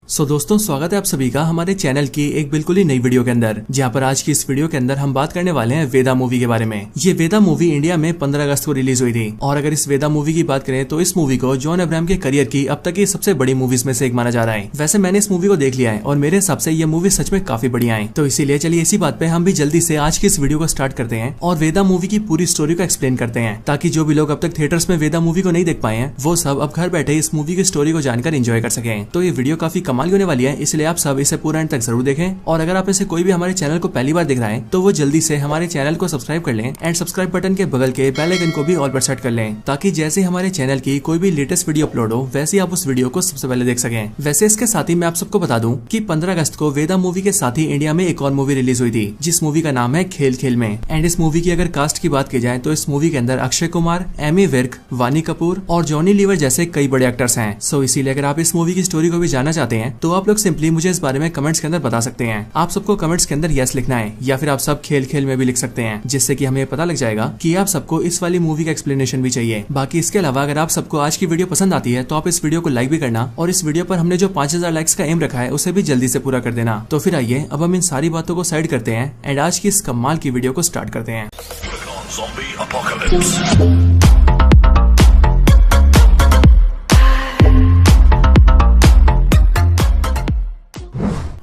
दोस्तों स्वागत है आप सभी का हमारे चैनल की एक बिल्कुल ही नई वीडियो के अंदर, जहां पर आज की इस वीडियो के अंदर हम बात करने वाले हैं वेदा मूवी के बारे में। ये वेदा मूवी इंडिया में 15 अगस्त को रिलीज हुई थी और अगर इस वेदा मूवी की बात करें तो इस मूवी को जॉन अब्राहम के करियर की अब तक की सबसे बड़ी मूवीज में से एक माना जा रहा है। वैसे मैंने इस मूवी को देख लिया है और मेरे हिसाब से ये मूवी सच में काफी बढ़िया है। तो इसीलिए चलिए इसी बात पे हम भी जल्दी से आज की इस वीडियो को स्टार्ट करते हैं और वेदा मूवी की पूरी स्टोरी को एक्सप्लेन करते हैं, ताकि जो भी लोग अब तक थिएटर्स में वेदा मूवी को नहीं देख पाए हैं वो सब अब घर बैठे इस मूवी की स्टोरी को जानकर एंजॉय कर सकें। तो ये वीडियो काफी कमाल होने वाली है, इसलिए आप सब इसे पूरा एंड तक जरूर देखें। और अगर आप में से कोई भी हमारे चैनल को पहली बार देख रहा है तो वो जल्दी से हमारे चैनल को सब्सक्राइब कर लें एंड सब्सक्राइब बटन के बगल के बेल आइकन को भी ऑल पर सेट कर लें, ताकि जैसे हमारे चैनल की कोई भी लेटेस्ट वीडियो अपलोड हो वैसे आप उस वीडियो को सबसे पहले देख सकें। वैसे इसके साथ ही मैं आप सबको बता दूं कि 15 अगस्त को वेदा मूवी के साथ ही इंडिया में एक और मूवी रिलीज हुई थी, जिस मूवी का नाम है खेल खेल में। एंड इस मूवी की अगर कास्ट की बात की जाए तो इस मूवी के अंदर अक्षय कुमार, एमी विर्क, वानी कपूर और जॉनी लीवर जैसे कई बड़े एक्टर्स हैं। सो इसीलिए अगर आप इस मूवी की स्टोरी को भी जानना चाहते हैं तो आप लोग सिंपली मुझे इस बारे में कमेंट्स के अंदर बता सकते हैं। आप सबको कमेंट्स के अंदर यस लिखना है या फिर आप सब खेल खेल में भी लिख सकते हैं, जिससे कि हमें पता लग जाएगा कि आप सबको इस वाली मूवी का एक्सप्लेनेशन भी चाहिए। बाकी इसके अलावा अगर आप सबको आज की वीडियो पसंद आती है तो आप इस वीडियो को लाइक भी करना और इस वीडियो पर हमने जो 5000 लाइक्स का एम रखा है उसे भी जल्दी से पूरा कर देना। तो फिर आइए अब हम इन सारी बातों को साइड करते हैं एंड आज की इस कमाल की वीडियो को स्टार्ट करते हैं।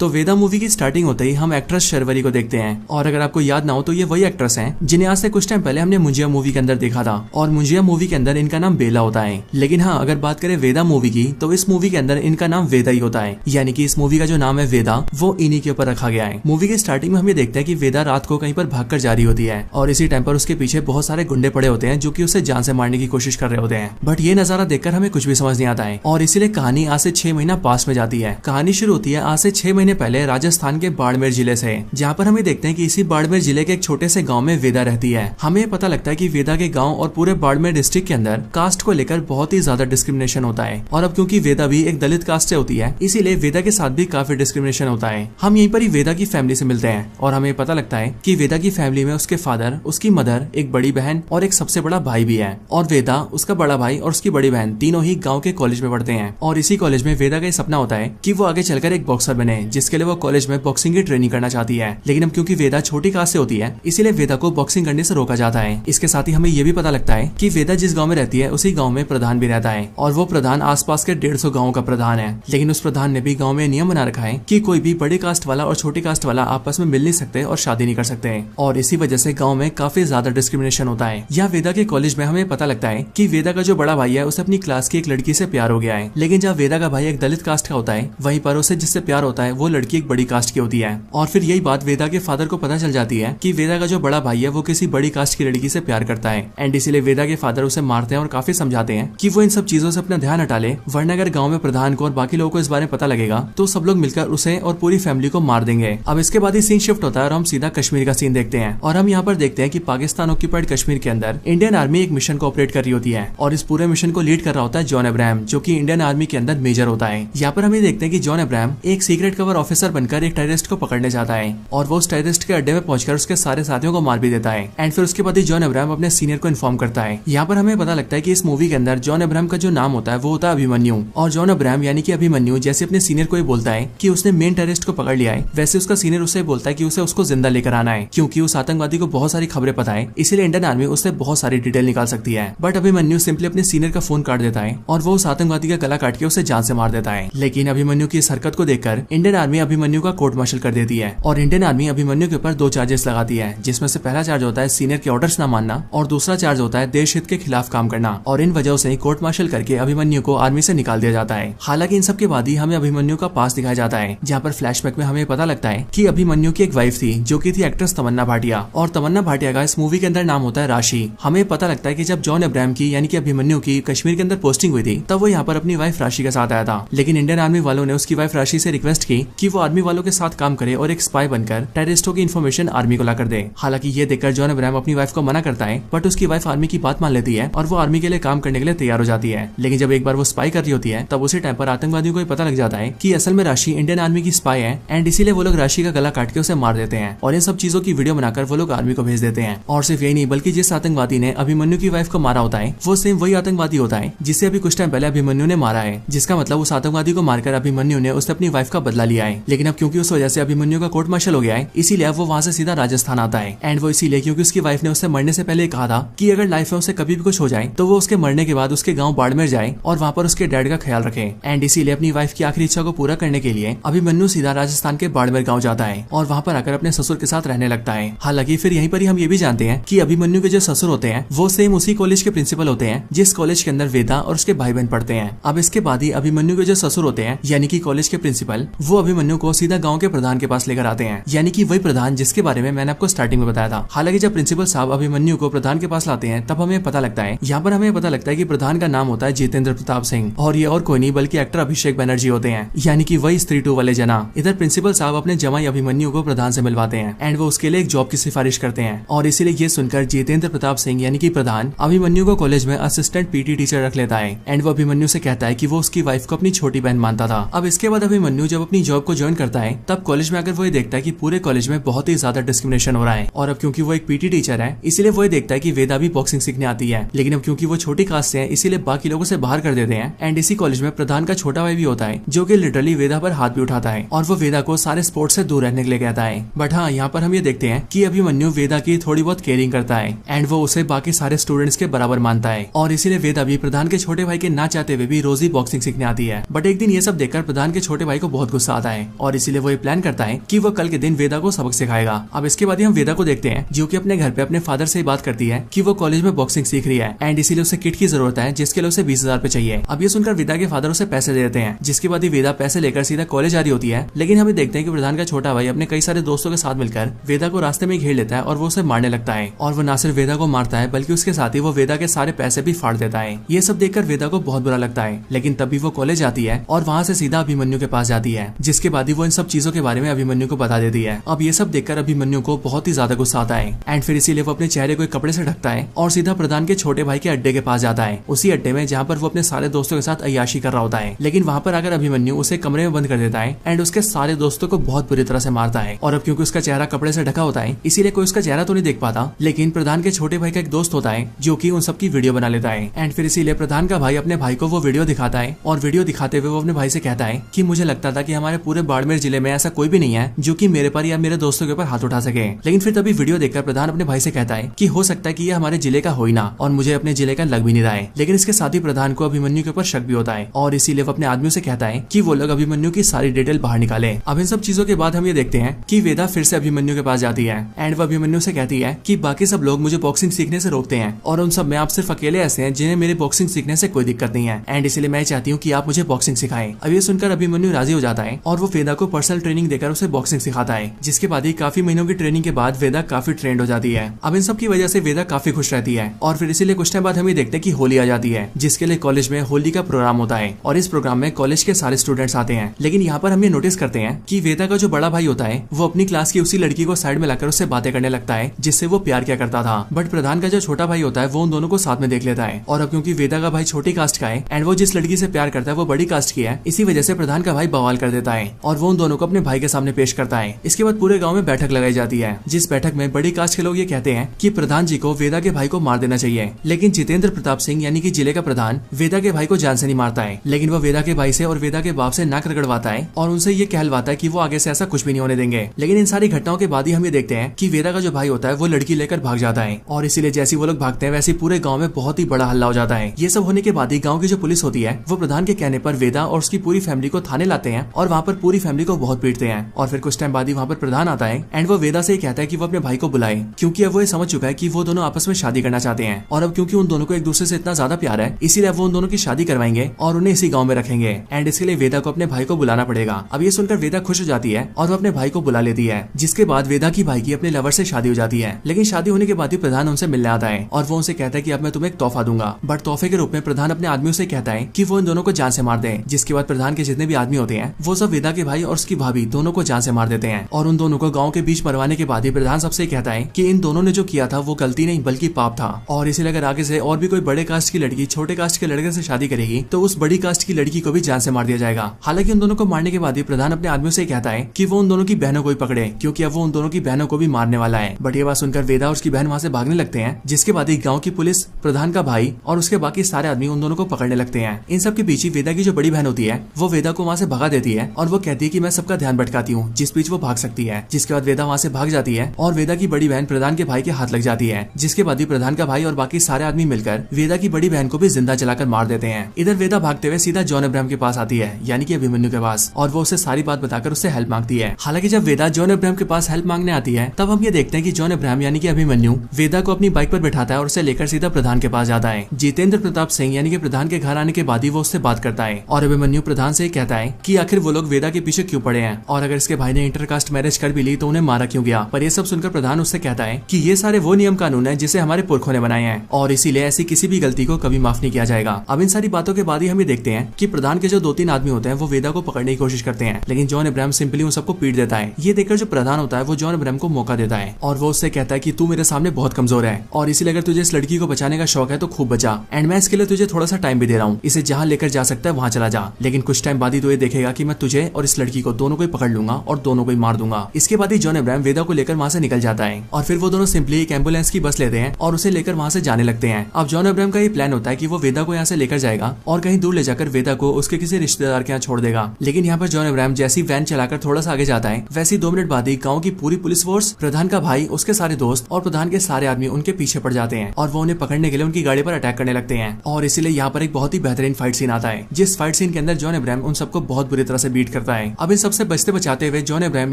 तो वेदा मूवी की स्टार्टिंग होते ही हम एक्ट्रेस शर्वरी को देखते हैं और अगर आपको याद ना हो तो ये वही एक्ट्रेस हैं जिन्हें आज से कुछ टाइम पहले हमने मुंजिया मूवी के अंदर देखा था और मुंजिया मूवी के अंदर इनका नाम बेला होता है। लेकिन हाँ, अगर बात करें वेदा मूवी की तो इस मूवी के अंदर इनका नाम वेदा ही होता है, यानी कि इस मूवी का जो नाम है वेदा वो इन्हीं के ऊपर रखा गया है। मूवी के स्टार्टिंग में हम ये देखते हैं कि वेदा रात को कहीं पर भागकर जा रही होती है और इसी टाइम पर उसके पीछे बहुत सारे गुंडे पड़े होते हैं जो कि उसे जान से मारने की कोशिश कर रहे होते हैं। बट ये नजारा देखकर हमें कुछ भी समझ नहीं आता है और इसीलिए कहानी आज से 6 महीना पास में जाती है। कहानी शुरू होती है आज से 6 महीने पहले राजस्थान के बाड़मेर जिले से, जहाँ पर हमें देखते हैं कि इसी बाड़मेर जिले के एक छोटे से गांव में वेदा रहती है। हमें पता लगता है कि वेदा के गांव और पूरे बाड़मेर डिस्ट्रिक्ट के अंदर कास्ट को लेकर बहुत ही ज्यादा डिस्क्रिमिनेशन होता है और अब क्योंकि वेदा भी एक दलित कास्ट से होती है इसीलिए वेदा के साथ भी काफी डिस्क्रिमिनेशन होता है। हम यहीं पर ही वेदा की फैमिली से मिलते हैं और हमें पता लगता है कि वेदा की फैमिली में उसके फादर, उसकी मदर, एक बड़ी बहन और एक सबसे बड़ा भाई भी है। और वेदा, उसका बड़ा भाई और उसकी बड़ी बहन तीनों ही गाँव के कॉलेज में पढ़ते हैं और इसी कॉलेज में वेदा का सपना होता है कि वो आगे चलकर एक बॉक्सर बने, जिसके लिए वो कॉलेज में बॉक्सिंग की ट्रेनिंग करना चाहती है। लेकिन अब क्योंकि वेदा छोटी कास्ट से होती है इसीलिए वेदा को बॉक्सिंग करने से रोका जाता है। इसके साथ ही हमें यह भी पता लगता है कि वेदा जिस गांव में रहती है उसी गांव में प्रधान भी रहता है और वो प्रधान आसपास के 150 गांवों का प्रधान है। लेकिन उस प्रधान ने भी गांव में नियम बना रखा है कि कोई भी बड़ी कास्ट वाला और छोटी कास्ट वाला आपस में मिल नहीं सकते और शादी नहीं कर सकते और इसी वजह से गाँव में काफी ज्यादा डिस्क्रिमिनेशन होता है। या वेदा के कॉलेज में हमें पता लगता है कि वेदा का जो बड़ा भाई है उसे अपनी क्लास की एक लड़की से प्यार हो गया है। लेकिन जब वेदा का भाई एक दलित कास्ट का होता है वहीं पर उसे जिससे प्यार होता है वो लड़की एक बड़ी कास्ट की होती है। और फिर यही बात वेदा के फादर को पता चल जाती है कि वेदा का जो बड़ा भाई है वो किसी बड़ी कास्ट की लड़की से प्यार करता है एंड इसीलिए वेदा के फादर उसे मारते हैं और काफी समझाते हैं कि वो इन सब चीजों से अपना ध्यान हटा ले, वरना अगर गांव में प्रधान को और बाकी लोगों को इस बारे में पता लगेगा तो सब लोग मिलकर उसे और पूरी फैमिली को मार देंगे। अब इसके बाद ही सीन शिफ्ट होता है और हम सीधा कश्मीर का सीन देखते हैं और हम यहाँ पर देखते हैं कि पाकिस्तान ऑक्यूपाइड कश्मीर के अंदर इंडियन आर्मी एक मिशन को ऑपरेट कर रही होती है और इस पूरे मिशन को लीड कर रहा होता है जॉन अब्राहम, जो कि इंडियन आर्मी के अंदर मेजर होता है। यहाँ पर हम ये देखते हैं कि जॉन अब्राहम एक सीक्रेट कवर ऑफिसर बनकर एक टेररिस्ट को पकड़ने जाता है और वो उस टेररिस्ट के अड्डे में पहुंचकर उसके सारे साथियों को मार भी देता है एंड फिर उसके बाद ही जॉन अब्राहम अपने सीनियर को इन्फॉर्म करता है। यहाँ पर हमें पता लगता है कि इस मूवी के अंदर जॉन अब्राहम का जो नाम होता है वो होता है अभिमन्यु और जॉन अब्राहम यानी कि अभिमन्यु जैसे अपने सीनियर को ही बोलता है कि उसने मेन टेररिस्ट को पकड़ लिया है, वैसे उसका सीनियर उसे बोलता है कि उसे उसको जिंदा लेकर आना है, क्योंकि उस आतंकवादी को बहुत सारी खबरें पता है, इसीलिए इंडियन आर्मी उससे बहुत सारी डिटेल निकाल सकती है। बट अभिमन्यु सिंपली अपने सीनियर का फोन काट देता है और वो उस आतंकवादी का गला काट के उसे जान से मार देता है। लेकिन अभिमन्यु की इस हरकत को देखकर इंडियन आर्मी अभिमन्यु का कोर्ट मार्शल कर देती है और इंडियन आर्मी अभिमन्यु के ऊपर 2 चार्जेस लगाती है, जिसमें से पहला चार्ज होता है सीनियर के ऑर्डर्स न मानना और दूसरा चार्ज होता है देश हित के खिलाफ काम करना और इन वजहों से कोर्ट मार्शल करके अभिमन्यु को आर्मी से निकाल दिया जाता है। हालांकि इन सब के बाद ही हमें अभिमन्यु का पास दिखाया जाता है, जहाँ पर फ्लैशबैक में हमें पता लगता है कि अभिमन्यु की एक वाइफ थी जो की थी एक्ट्रेस तमन्ना भाटिया और तमन्ना भाटिया का इस मूवी के अंदर नाम होता है राशि। हमें पता लगता है कि जब जॉन अब्राहम की यानी कि अभिमन्यु की कश्मीर के अंदर पोस्टिंग हुई थी तब वो यहाँ पर अपनी वाइफ राशि के साथ आया था, लेकिन इंडियन आर्मी वालों ने उसकी वाइफ राशि से रिक्वेस्ट की कि वो आर्मी वालों के साथ काम करे और एक स्पाई बनकर टेररिस्टों की इन्फॉर्मेशन आर्मी को ला कर दे। हालांकि ये देखकर जॉन अब्राहम अपनी वाइफ को मना करता है, बट उसकी वाइफ आर्मी की बात मान लेती है और वो आर्मी के लिए काम करने के लिए तैयार हो जाती है। लेकिन जब एक बार वो स्पाई कर रही होती है, तब उसी टाइम पर आतंकवादियों को पता लग जाता है कि असल में राशि इंडियन आर्मी की स्पाई है एंड इसीलिए वो लोग राशि का गला काट के उसे मार देते हैं और इन सब चीजों की वीडियो बनाकर वो लोग आर्मी को भेज देते हैं। और सिर्फ यही नहीं, बल्कि जिस आतंकवादी ने अभिमन्यु की वाइफ को मारा होता है वो सेम वही आतंकवादी होता है जिसे अभी कुछ टाइम पहले अभिमन्यु ने मारा है, जिसका मतलब उस आतंकवादी को मारकर अभिमन्यु ने उससे अपनी वाइफ का बदला लिया है। लेकिन अब क्योंकि उस वजह से अभिमन्यु का कोर्ट मार्शल हो गया है, इसीलिए अब वो वहाँ से सीधा राजस्थान आता है। एंड वो इसीलिए क्योंकि उसकी वाइफ ने उससे मरने से पहले कहा था कि अगर लाइफ में उसे कभी भी कुछ हो जाए तो वो उसके मरने के बाद उसके गाँव बाड़मेर जाए और वहाँ पर उसके डैड का ख्याल रखे। एंड इसीलिए अपनी वाइफ की आखिरी इच्छा को पूरा करने के लिए अभिमन्यु सीधा राजस्थान के बाड़मेर गाँव जाता है और वहाँ पर आकर अपने ससुर के साथ रहने लगता है। हालांकि फिर यहीं पर ही हम ये भी जानते हैं कि अभिमन्यु के जो ससुर होते हैं वो सेम उसी कॉलेज के प्रिंसिपल होते हैं जिस कॉलेज के अंदर वेदा और उसके भाई बहन पढ़ते हैं। अब इसके बाद ही अभिमन्यु के जो ससुर होते हैं यानी कि कॉलेज के प्रिंसिपल, वो अभिमन्यु को सीधा गांव के प्रधान के पास लेकर आते हैं, यानी कि वही प्रधान जिसके बारे में मैंने आपको स्टार्टिंग में बताया था। हालांकि जब प्रिंसिपल साहब अभिमन्यु को प्रधान के पास लाते हैं तब हमें पता लगता है, यहाँ पर हमें पता लगता है कि प्रधान का नाम होता है जितेंद्र प्रताप सिंह और ये और कोई नहीं बल्कि एक्टर अभिषेक बनर्जी होते हैं, यानी कि वही स्त्री 2 वाले जना। इधर प्रिंसिपल साहब अपने जमाई अभिमन्यु को प्रधान से मिलवाते हैं एंड वो उसके लिए एक जॉब की सिफारिश करते हैं और इसीलिए ये सुनकर जितेंद्र प्रताप सिंह यानी कि प्रधान अभिमन्यु को कॉलेज में असिस्टेंट पीटी टीचर रख लेता है एंड वो अभिमन्यु से कहता है कि वो उसकी वाइफ को अपनी छोटी बहन मानता था। अब इसके बाद अभिमन्यु जब अपनी जॉब को ज्वाइन करता है तब कॉलेज में आकर वो ये देखता है कि पूरे कॉलेज में बहुत ही ज्यादा डिस्क्रिमिनेशन हो रहा है और अब क्योंकि वो एक पीटी टीचर है इसीलिए वो ये देखता है कि वेदा भी बॉक्सिंग सीखने आती है, लेकिन अब क्योंकि वो छोटी कास्ट से है इसीलिए बाकी लोगों से बाहर कर देते हैं। एंड इसी कॉलेज में प्रधान का छोटा भाई भी होता है जो कि लिटरली वेदा पर हाथ भी उठाता है और वो वेदा को सारे स्पोर्ट्स से दूर रहने के लिए कहता है। बट हाँ, यहाँ पर हम ये देखते हैं कि अभिमन्यु वेदा की थोड़ी बहुत केयरिंग करता है एंड वो उसे बाकी सारे स्टूडेंट्स के बराबर मानता है और इसीलिए वेदा भी प्रधान के छोटे भाई के ना चाहते हुए भी रोज ही बॉक्सिंग सीखने आती है। बट एक दिन ये सब देखकर प्रधान के छोटे भाई को बहुत गुस्सा आता है और इसीलिए वो ये प्लान करता है कि वो कल के दिन वेदा को सबक सिखाएगा। अब इसके बाद हम वेदा को देखते हैं जो कि अपने घर पे अपने फादर से बात करती है कि वो कॉलेज में बॉक्सिंग सीख रही है एंड इसीलिए उसे किट की जरूरत है जिसके लिए उसे 20,000 रुपए चाहिए। अब ये सुनकर वेदा के फादर उसे पैसे दे देते हैं, जिसके बाद ही वेदा पैसे लेकर सीधा कॉलेज आ रही होती है। लेकिन हमें देखते हैं कि प्रधान का छोटा भाई अपने कई सारे दोस्तों के साथ मिलकर वेदा को रास्ते में घेर लेता है और वो उसे मारने लगता है और वो ना सिर्फ वेदा को मारता है बल्कि उसके साथ ही वो वेदा के सारे पैसे भी फाड़ देता है। ये सब देखकर वेदा को बहुत बुरा लगता है, लेकिन तभी वो कॉलेज आती है और वहाँ से सीधा अभिमन्यु के पास जाती है, जिसके बाद ही वो इन सब चीजों के बारे में अभिमन्यु को बता देती है। अब ये सब देखकर अभिमन्यु को बहुत ही ज्यादा गुस्सा आता है एंड फिर इसीलिए वो अपने चेहरे को एक कपड़े से ढकता है और सीधा प्रधान के छोटे भाई के अड्डे के पास जाता है, उसी अड्डे में जहाँ पर वो अपने सारे दोस्तों के साथ अय्याशी कर रहा होता है। लेकिन वहाँ पर आकर अभिमन्यु उसे कमरे में बंद कर देता है एंड उसके सारे दोस्तों को बहुत बुरी तरह से मारता है। और अब क्योंकि उसका चेहरा कपड़े से ढका होता है इसीलिए कोई उसका चेहरा तो नहीं देख पाता, लेकिन प्रधान के छोटे भाई का एक दोस्त होता है जो कि उन सब की वीडियो बना लेता है एंड फिर इसीलिए प्रधान का भाई अपने भाई को वो वीडियो दिखाता है और वीडियो दिखाते हुए वो अपने भाई से कहता है कि मुझे लगता था कि हमारे पूरे बाड़मेर जिले में ऐसा कोई भी नहीं है जो कि मेरे पर या मेरे दोस्तों के ऊपर हाथ उठा सके। लेकिन फिर तभी वीडियो देखकर प्रधान अपने भाई से कहता है कि हो सकता है कि ये हमारे जिले का हो ही ना और मुझे अपने जिले का लग भी नहीं रहा है। लेकिन इसके साथ ही प्रधान को अभिमन्यु के ऊपर शक भी होता है और इसीलिए वो अपने आदमियों से कहता है कि वो लोग अभिमन्यु की सारी डिटेल बाहर निकाले। अब इन सब चीजों के बाद हम ये देखते हैं कि वेदा फिर से अभिमन्यु के पास जाती है एंड वो अभिमन्यु से कहती है कि बाकी सब लोग मुझे बॉक्सिंग सीखने से रोकते हैं और उन सब में आप सिर्फ अकेले ऐसे हैं जिन्हें मेरी बॉक्सिंग सीखने से कोई दिक्कत नहीं है एंड इसलिए मैं चाहती हूँ कि आप मुझे बॉक्सिंग सिखाएं। अब ये सुनकर अभिमन्यु राजी हो जाता है और वो वेदा को पर्सनल ट्रेनिंग देकर उसे बॉक्सिंग सिखाता है, जिसके बाद ही काफी महीनों की ट्रेनिंग के बाद वेदा काफी ट्रेंड हो जाती है। अब इन सब की वजह से वेदा काफी खुश रहती है और फिर इसीलिए कुछ टाइम बाद हम ये देखते हैं कि होली आ जाती है, जिसके लिए कॉलेज में होली का प्रोग्राम होता है और इस प्रोग्राम में कॉलेज के सारे स्टूडेंट्स आते हैं। लेकिन यहाँ पर हम ये नोटिस करते हैं कि वेदा का जो बड़ा भाई होता है वो अपनी क्लास की उसी लड़की को साइड में लाकर उससे बातें करने लगता है जिससे वो प्यार किया करता था। बट प्रधान का जो छोटा भाई होता है वो उन दोनों को साथ में देख लेता है और अब क्योंकि वेदा का भाई छोटी कास्ट का है एंड वो जिस लड़की से प्यार करता है वो बड़ी कास्ट की है, इसी वजह से प्रधान का भाई बवाल कर देता है और वो उन दोनों को अपने भाई के सामने पेश करता है। इसके बाद पूरे गाँव में बैठक लगाई जाती है, जिस बैठक में बड़ी कास्ट के लोग ये कहते हैं कि प्रधान जी को वेदा के भाई को मार देना चाहिए। लेकिन जितेंद्र प्रताप सिंह यानी कि जिले का प्रधान वेदा के भाई को जान से नहीं मारता है, लेकिन वो वेदा के भाई से और वेदा के बाप से नाक रगड़वाता है और उनसे ये कहलवाता है कि वो आगे से ऐसा कुछ भी नहीं होने देंगे। लेकिन इन सारी घटनाओं के बाद ही हम ये देखते हैं कि वेदा का जो भाई होता है वो लड़की लेकर भाग जाता है और इसीलिए जैसे वो लोग भागते हैं वैसे पूरे गाँव में बहुत ही बड़ा हल्ला हो जाता है। ये सब होने के बाद ही गाँव की जो पुलिस होती है वो प्रधान के कहने पर वेदा और उसकी पूरी फैमिली को थाने लाते हैं और वहाँ पर पूरी फैमिली को बहुत पीटते हैं। और फिर कुछ टाइम बाद ही वहाँ पर प्रधान आता है एंड वो वेदा से कहता है कि वो अपने भाई को बुलाए, क्योंकि अब वो ये समझ चुका है कि वो दोनों आपस में शादी करना चाहते हैं और अब क्योंकि उन दोनों को एक दूसरे से इतना ज्यादा प्यार है इसीलिए वो उन दोनों की शादी करवाएंगे और उन्हें इसी गाँव में रखेंगे एंड इसके लिए वेदा को अपने भाई को बुलाना पड़ेगा। अब ये सुनकर वेदा खुश हो जाती है और वो अपने भाई को बुला लेती है, जिसके बाद वेदा की भाई की अपने लवर से शादी हो जाती है। लेकिन शादी होने के बाद ही प्रधान उनसे मिलने आता है और वो उनसे कहता है कि अब मैं तुम्हें एक तोहफा दूंगा। बट तोहफे के रूप में प्रधान अपने आदमियों से कहता है कि वो इन दोनों को जान से मार दे, जिसके बाद प्रधान के जितने भी आदमी होते हैं वो सब वेदा वेदा के भाई और उसकी भाभी दोनों को जान से मार देते हैं और उन दोनों को गांव के बीच मरवाने के बाद ही प्रधान सबसे कहता है कि इन दोनों ने जो किया था वो गलती नहीं बल्कि पाप था, और इसीलिए अगर आगे से और भी कोई बड़े कास्ट की लड़की छोटे कास्ट के लड़के से शादी करेगी तो उस बड़ी कास्ट की लड़की को भी जान से मार दिया जाएगा। हालांकि उन दोनों को मारने के बाद ही प्रधान अपने आदमियों से कहता है कि वो उन दोनों की बहनों को ही पकड़े, क्योंकि अब वो उन दोनों की बहनों को भी मारने वाला है। बट ये बात सुनकर वेदा और उसकी बहन वहाँ से भागने लगते हैं, जिसके बाद ही गाँव की पुलिस, प्रधान का भाई और उसके बाकी सारे आदमी उन दोनों को पकड़ने लगते हैं। इन सब के पीछे वेदा की जो बड़ी बहन होती है वो वेदा को वहाँ से भगा देती है और वो कहती है कि मैं सबका ध्यान भटकाती हूँ, जिस बीच वो भाग सकती है। जिसके बाद वेदा वहाँ से भाग जाती है और वेदा की बड़ी बहन प्रधान के भाई के हाथ लग जाती है, जिसके बाद ही प्रधान का भाई और बाकी सारे आदमी मिलकर वेदा की बड़ी बहन को भी जिंदा जलाकर मार देते हैं। इधर वेदा भागते हुए सीधा जॉन अब्राहम के पास आती है, यानी कि अभिमन्यु के पास, और वो उसे सारी बात बताकर उससे हेल्प मांगती है। हालांकि जब वेदा जॉन अब्राहम के पास हेल्प मांगने आती है तब हम ये देखते हैं कि जॉन अब्राहम यानी कि अभिमन्यु वेदा को अपनी बाइक पर बैठाता है और उसे लेकर सीधा प्रधान के पास जाता है। जितेंद्र प्रताप सिंह यानी कि प्रधान के घर आने के बाद ही वो उससे बात करता है और अभिमन्यु प्रधान से कहता है कि आखिर वो लोग वेदा के पीछे क्यों पड़े हैं, और अगर इसके भाई ने इंटरकास्ट मैरिज कर भी ली तो उन्हें मारा क्यों गया। पर ये सब सुनकर प्रधान उससे कहता है कि ये सारे वो नियम कानून है जिसे हमारे पुरखों ने बनाए हैं और इसीलिए ऐसी किसी भी गलती को कभी माफ नहीं किया जाएगा। अब इन सारी बातों के बाद ही हम ये देखते हैं कि प्रधान के जो 2-3 आदमी होते हैं वो वेदा को पकड़ने की कोशिश करते हैं, लेकिन जॉन अब्राहम सिंपली उन सबको पीट देता है। ये देखकर जो प्रधान होता है वो जॉन अब्राहम को मौका देता है और वो उससे कहता है कि तू मेरे सामने बहुत कमजोर है और इसीलिए अगर तुझे इस लड़की को बचाने का शौक है तो खूब बचा, एंड मैं इसके लिए तुझे थोड़ा सा टाइम भी दे रहा हूँ, इसे जहाँ लेकर जा सकता है वहाँ चला जा, लेकिन कुछ टाइम बाद ही तो ये देखेगा कि मैं तुझे और इस लड़की को दोनों को ही पकड़ लूंगा और दोनों को ही मार दूंगा। इसके बाद ही जॉन अब्राहम वेदा को लेकर वहाँ से निकल जाता है और फिर वो दोनों सिंपली एक एम्बुलेंस की बस लेते हैं और उसे लेकर वहाँ से जाने लगते हैं। अब जॉन अब्राहम का ये प्लान होता है कि वो वेदा को यहाँ से लेकर जाएगा और कहीं दूर ले जाकर वेदा को उसके किसी रिश्तेदार के यहाँ छोड़ देगा, लेकिन यहाँ पर जॉन अब्राहम जैसी वैन चलाकर थोड़ा सा आगे जाता है वैसे 2 मिनट बाद ही गाँव की पूरी पुलिस फोर्स, प्रधान का भाई, उसके सारे दोस्त और प्रधान के सारे आदमी उनके पीछे पड़ जाते हैं और वो उन्हें पकड़ने के लिए उनकी गाड़ी पर अटैक करने लगते हैं। और इसीलिए यहाँ पर एक बहुत ही बेहतरीन फाइट सीन आता है, जिस फाइट सीन के अंदर जॉन अब्राहम उन सबको बहुत बुरी तरह से बीट करता है। अब इन सबसे बचते बचाते हुए जॉन अब्राहम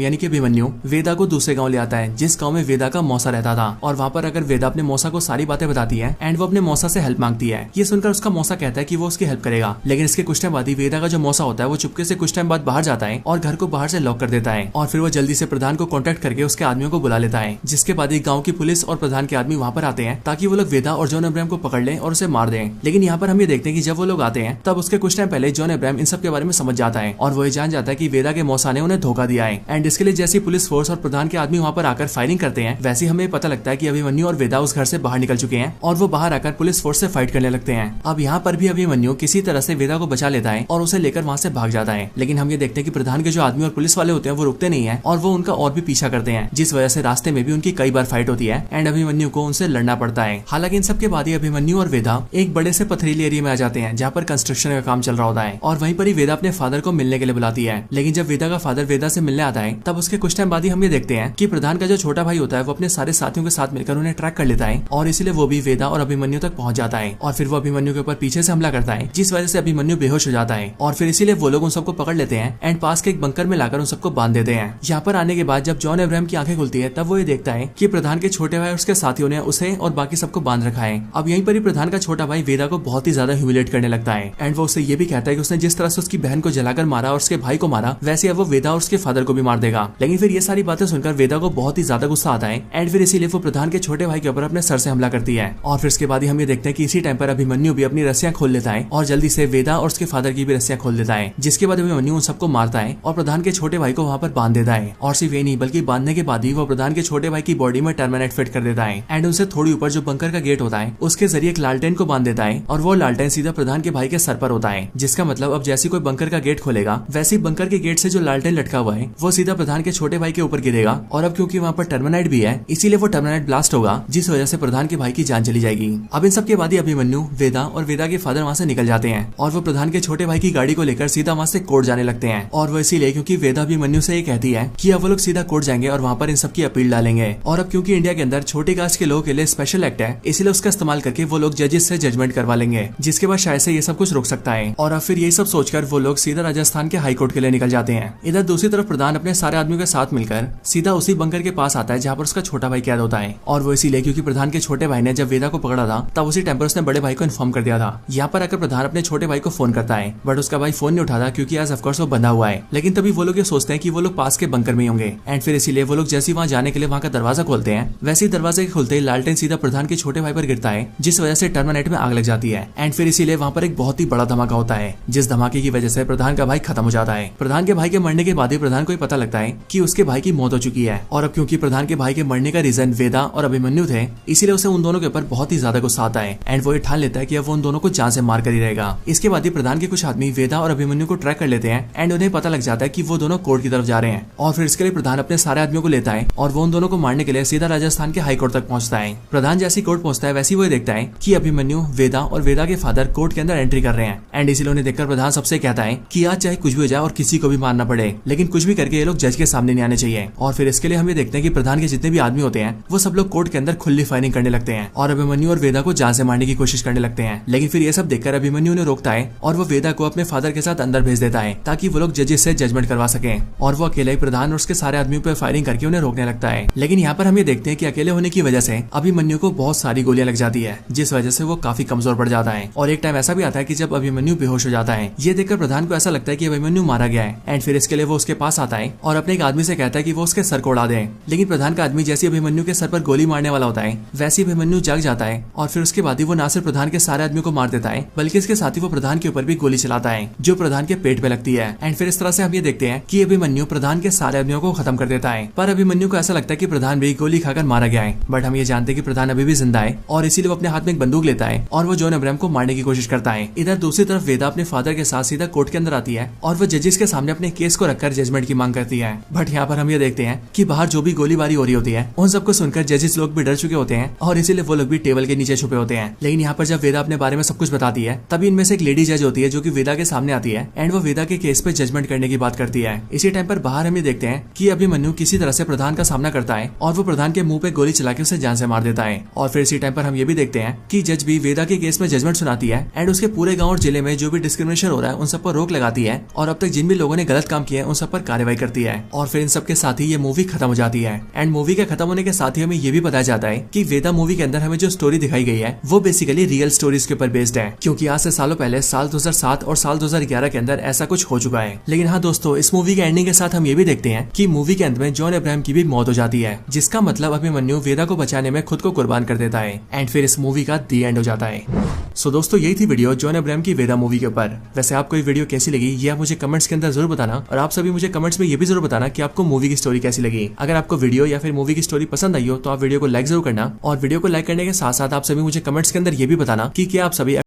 यानी कि अभिमन्यु वेदा को दूसरे गाँव ले आता है, जिस गाँव में वेदा का मौसा रहता था, और वहाँ पर अगर वेदा अपने मौसा को सारी बातें बताती है एंड वो अपने मौसा से हेल्प मांगती है। ये सुनकर उसका मौसा कहता है कि वो उसकी हेल्प करेगा, लेकिन इसके कुछ टाइम बाद ही वेदा का जो मौसा होता है वो चुपके से कुछ टाइम बाद बाहर जाता है और घर को बाहर से लॉक कर देता है और फिर वो जल्दी से प्रधान को कॉन्टेक्ट करके उसके आदमियों को बुला लेता है, जिसके बाद ही गाँव की पुलिस और प्रधान के आदमी वहाँ पर आते हैं ताकि वो लोग वेदा और जॉन अब्राहम को पकड़ लें और उसे मार दें। लेकिन यहाँ पर हम ये देखते हैं कि जब वो लोग आते हैं तब उसके कुछ टाइम पहले जॉन अब्राहम इन सब के बारे में समझ जाता है और वो ये जान जाता है कि वेदा के मौसा ने उन्हें धोखा दिया है। एंड इसके लिए जैसी पुलिस फोर्स और प्रधान के आदमी वहाँ पर आकर फायरिंग करते हैं वैसे हमें पता लगता है कि अभिमन्यु और वेदा उस घर से बाहर निकल चुके हैं और वो बाहर आकर पुलिस फोर्स से फाइट करने लगते हैं। अब यहाँ पर भी अभिमन्यु किसी तरह से वेदा को बचा लेता है और उसे लेकर वहाँ से भाग जाता है, लेकिन हम ये देखते हैं कि प्रधान के जो आदमी और पुलिस वाले होते हैं वो रुकते नहीं है और वो उनका और भी पीछा करते हैं, जिस वजह से रास्ते में भी उनकी कई बार फाइट होती है एंड अभिमन्यु को उनसे लड़ना पड़ता है। हालांकि इन सब के बाद ही अभिमन्यु और वेदा एक बड़े से पथरीले एरिया में आ जाते हैं जहाँ पर कंस्ट्रक्शन का काम चल रहा होता है और वहीं पर ही वेदा अपने फादर को मिलने के लिए बुलाती है। लेकिन जब वेदा का फादर वेदा से मिलने आता है तब उसके कुछ टाइम बाद ही हम ये देखते हैं कि प्रधान का जो छोटा भाई होता है वो अपने सारे साथियों के साथ मिलकर उन्हें ट्रैक कर लेता है और इसीलिए वो भी वेदा और अभिमन्यु तक पहुंच जाता है और फिर वो अभिमन्यु के ऊपर पीछे से हमला करता है, जिस वजह से अभिमन्यु बेहोश हो जाता है और फिर इसीलिए वो लोग उन सबको पकड़ लेते हैं एंड पास के एक बंकर में लाकर उन सबको बांध देते हैं। यहाँ पर आने के बाद जब जॉन अब्राहम की आंखें खुलती है तब वो ये देखता है कि प्रधान के छोटे भाई और उसके साथियों ने उसे और बाकी सबको बांध रखा है। अब यहीं पर ही प्रधान का छोटा भाई वेदा को बहुत ही ज्यादा ह्यूमिलेट करने लगता है एंड वो उसे ये भी कहता है कि उसने जिस तरह से उसकी बहन को जलाकर मारा और उसके भाई को मारा वैसे अब वो वेदा और उसके फादर को भी मार देगा। लेकिन फिर ये सारी बातें सुनकर वेदा को बहुत ही ज्यादा गुस्सा आता है एंड फिर इसीलिए वो प्रधान के छोटे भाई के ऊपर अपने सर से हमला करती है और फिर इसके बाद ही हम ये देखते हैं कि इसी टाइम पर अभिमन्यु भी अपनी रस्सियां खोल लेता है और जल्दी से वेदा और उसके फादर की भी रस्सियां खोल देता है, जिसके बाद अभिमन्यु उन सबको मारता है और प्रधान के छोटे भाई को वहाँ पर बांध देता है। और सिर्फ ये नहीं बल्कि बांधने के बाद ही वो प्रधान के छोटे भाई की बॉडी में टर्मिनेट फिट कर देता है एंड उनसे थोड़ी ऊपर जो बंकर का गेट होता है उसके जरिए एक लालटेन को बांध देता है और वो लालटेन सीधा प्रधान के भाई के सर पर होता है, जिसका मतलब अब जैसे कोई बंकर का गेट खोलेगा वैसे ही बंकर के गेट से जो लालटेन लटका हुआ है वो सीधा प्रधान के छोटे भाई के ऊपर गिरेगा और अब क्योंकि वहाँ पर टर्मिनाइट भी है इसीलिए वो टर्मिनाइट ब्लास्ट होगा, जिस वजह से प्रधान के भाई की जान चली जाएगी। अब इन सब के बाद ही अभिमन्यु, वेदा और वेदा के फादर वहाँ से निकल जाते हैं और वो प्रधान के छोटे भाई की गाड़ी को लेकर सीधा वहाँ से कोर्ट जाने लगते हैं और वो इसीलिए क्योंकि वेदा अभिमन्यु से ये कहती है कि अब वो लोग सीधा कोर्ट जाएंगे और वहाँ पर इन सब की अपील डालेंगे। और अब क्योंकि इंडिया के अंदर छोटे कास्ट के लोगों के लिए स्पेशल एक्ट है इसीलिए उसका इस्तेमाल करके वो लोग जजेस से जजमेंट करवा लेंगे, जिसके बाद शायद से ये सब कुछ रुक सकता है। और अब फिर यही सब सोचकर वो लोग सीधा राजस्थान के हाई कोर्ट के लिए निकल जाते हैं। इधर दूसरी तरफ प्रधान अपने सारे आदमियों के साथ मिलकर सीधा उसी बंकर के पास आता है जहाँ पर उसका छोटा भाई कैद होता है और वो इसीलिए क्योंकि प्रधान के छोटे भाई ने जब वेदा को पकड़ा था तब उसी टाइम पर उसने बड़े भाई को इन्फॉर्म कर दिया था। यहाँ पर आकर प्रधान अपने छोटे भाई को फोन करता है बट उसका भाई फोन नहीं उठाता क्योंकि आज ऑफकोर्स वो बंधा हुआ है। लेकिन तभी वो लोग ये सोचते हैं कि वो लोग पास के बंकर में होंगे एंड फिर इसीलिए वो लोग जैसे वहाँ जाने के लिए वहाँ का दरवाजा खोलते हैं वैसे ही दरवाजे खुलते ही लालटेन सीधा प्रधान के छोटे भाई पर गिरता है, जिस वजह से टर्मिनेट में आग लग जाती है एंड फिर इसीलिए वहाँ पर एक बहुत ही बड़ा धमाका होता है, जिस धमाके की वजह से प्रधान का भाई खत्म हो जाता है। है। प्रधान के भाई के मरने के बाद ही प्रधान को पता लगता है कि उसके भाई की मौत हो चुकी है और अब क्योंकि प्रधान के भाई के मरने का रीजन वेदा और अभिमन्यु थे, इसीलिए उसे उन दोनों के ऊपर बहुत ही ज्यादा गुस्सा आता है एंड वो ये ठान लेता है कि अब वो उन दोनों को जान से मार कर ही रहेगा। इसके बाद ही प्रधान के कुछ आदमी वेदा और अभिमन्यु को ट्रैक कर लेते हैं एंड उन्हें पता लग जाता है कि वो दोनों कोर्ट की तरफ जा रहे हैं और फिर इसके लिए प्रधान अपने सारे आदमियों को लेता है और वो उन दोनों को मारने के लिए सीधा राजस्थान के हाई कोर्ट तक पहुंचता है। प्रधान जैसी कोर्ट पहुंचता है वैसे वो देखता है कि अभिमन्यु, वेदा और वेदा के फादर कोर्ट के अंदर एंट्री कर रहे हैं एंड इसीलिए उन्हें देखकर प्रधान सबसे कहता है कि आज चाहे कुछ भी हो जाए और किसी को भी मारना पड़े, लेकिन कुछ भी करके ये लोग जज के सामने नहीं आने चाहिए। और फिर इसके लिए हम ये देखते हैं कि प्रधान के जितने भी आदमी होते हैं वो सब लोग कोर्ट के अंदर खुली फायरिंग करने लगते हैं और अभिमन्यु और वेदा को जान से मारने की कोशिश करने लगते हैं। लेकिन फिर ये सब देखकर अभिमन्यु ने रोकता है और वो वेदा को अपने फादर के साथ अंदर भेज देता है ताकि वो लोग जजेस से जजमेंट करवा सके और वो अकेले प्रधान और उसके सारे आदमियों पर फायरिंग करके उन्हें रोकने लगता है। लेकिन यहाँ पर हम ये देखते हैं कि अकेले होने की वजह से अभिमन्यु को बहुत सारी गोलियां लग जाती है जिस वजह से वो काफी कमजोर पड़ जाता है और एक टाइम ऐसा भी आता है कि जब अभिमन्यु बेहोश हो जाता है। ये देखकर प्रधान को ऐसा लगता है कि अभिमन्यु मारा गया है एंड फिर इसके लिए वो उसके पास आता है और अपने एक आदमी से कहता है कि वो उसके सर को उड़ा दे। लेकिन प्रधान का आदमी जैसे अभिमन्यु के सर पर गोली मारने वाला होता है वैसे अभिमन्यु जग जाता है और फिर उसके बाद ही वो ना सिर्फ प्रधान के सारे आदमियों को मार देता है बल्कि इसके साथ ही वो प्रधान के ऊपर भी गोली चलाता है जो प्रधान के पेट पे लगती है एंड फिर इस तरह से हम ये देखते हैं कि अभिमन्यु प्रधान के सारे आदमियों को खत्म कर देता है। पर अभिमन्यु को ऐसा लगता है कि प्रधान भी गोली खाकर मारा गया है, बट हम ये जानते हैं कि प्रधान अभी भी जिंदा है और इसीलिए वो अपने हाथ में एक बंदूक लेता है और वो जॉन अब्राहम को मारने की कोशिश करता है। इधर दूसरी तरफ वेदा अपने फादर के साथ सीधा कोर्ट के अंदर आती है और वो जजेस के सामने अपने केस को रखकर जजमेंट की मांग करती है। बट यहाँ पर हम ये देखते हैं कि बाहर जो भी गोलीबारी हो रही होती है उन सबको सुनकर जजेस लोग भी डर चुके होते हैं और इसीलिए वो लोग भी टेबल के नीचे छुपे होते हैं। लेकिन यहाँ पर जब वेदा अपने बारे में सब कुछ बताती है तभी इनमें से एक लेडी जज होती है जो कि वेदा के सामने आती है एंड वो वेदा के केस पे जजमेंट करने की बात करती है। इसी टाइम पर बाहर हम ये देखते हैं कि अभिमन्यु किसी तरह से प्रधान का सामना करता है और वो प्रधान के मुंह पे गोली चला के उसे जान से मार देता है। और फिर इसी टाइम पर हम ये भी देखते हैं कि जज भी वेदा के केस में जजमेंट सुनाती है एंड उसके पूरे गाँव और जिले में जो भी डिस्क्रिमिनेशन हो रहा है उन सब पर रोक लगाती है और अब तक जिन भी लोगों ने गलत काम किया है उन सब पर कार्रवाई करती है। और फिर इन सब के साथ ही ये मूवी खत्म हो जाती है एंड मूवी के खत्म होने के साथ ही हमें ये भी बताया जाता है कि वेदा मूवी के अंदर हमें जो स्टोरी दिखाई गई है वो बेसिकली रियल स्टोरीज के ऊपर बेस्ड है, क्योंकि आज से सालों पहले साल 2007 और साल 2011 के अंदर ऐसा कुछ हो चुका है। लेकिन हाँ दोस्तों, इस मूवी के एंडिंग के साथ हम ये भी देखते हैं कि मूवी के अंत में जॉन अब्राहम की भी मौत हो जाती है, जिसका मतलब अभिमन्यु वेदा को बचाने में खुद को कुर्बान कर देता है एंड फिर इस मूवी का दी एंड हो जाता है। सो दोस्तों, यही थी वीडियो जॉन अब्राहम की वेदा मूवी के ऊपर। वैसे आपको ये वीडियो कैसी लगी ये आप मुझे कमेंट्स के अंदर जरूर बताना और आप सभी मुझे कमेंट्स में ये भी जरूर बताना कि आपको मूवी की स्टोरी कैसी लगी। अगर आपको वीडियो या फिर मूवी की स्टोरी पसंद आई हो तो आप वीडियो को लाइक जरूर करना और वीडियो को लाइक करने के साथ साथ आप सभी मुझे कमेंट्स के अंदर ये भी बताना कि क्या आप सभी